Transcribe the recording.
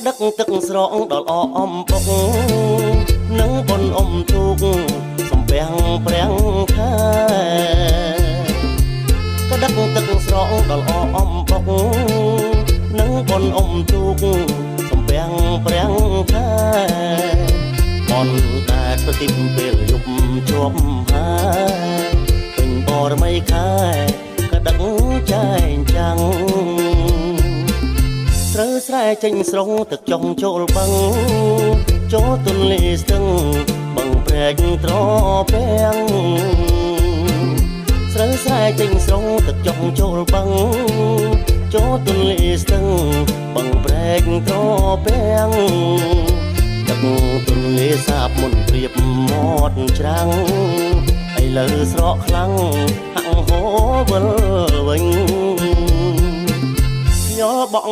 ដឹកទឹកស្រងដល់អអំបុកនឹងបនអ៊ំទូកសំពាំងប្រាំងខែក៏ដឹកទឹកស្រងដល់អអំបុកនឹងបនអ៊ំទូកសំពាំងប្រាំងខែបនតែប្រទីបពេលយប់ជាប់ហើយពេញបរមីខែក៏ដឹកចែងចាំងស្រូវស្រែចេញស្រងទឹកចុងចូលបឹងចូលទន្លេស្ទឹងបឹងព្រែកត្រពាំងស្រូវស្រែចេញស្រងទឹកចុងចូលបឹងចូលទន្លេស្ទឹងបឹងព្រែកត្រពាំងទឹកទន្លេសាបមុនព្រៀបមាត់ច្រាំងឥឡូវស្រកខ្លាំងហាក់ហូរវិលវិញខ្យល់បក់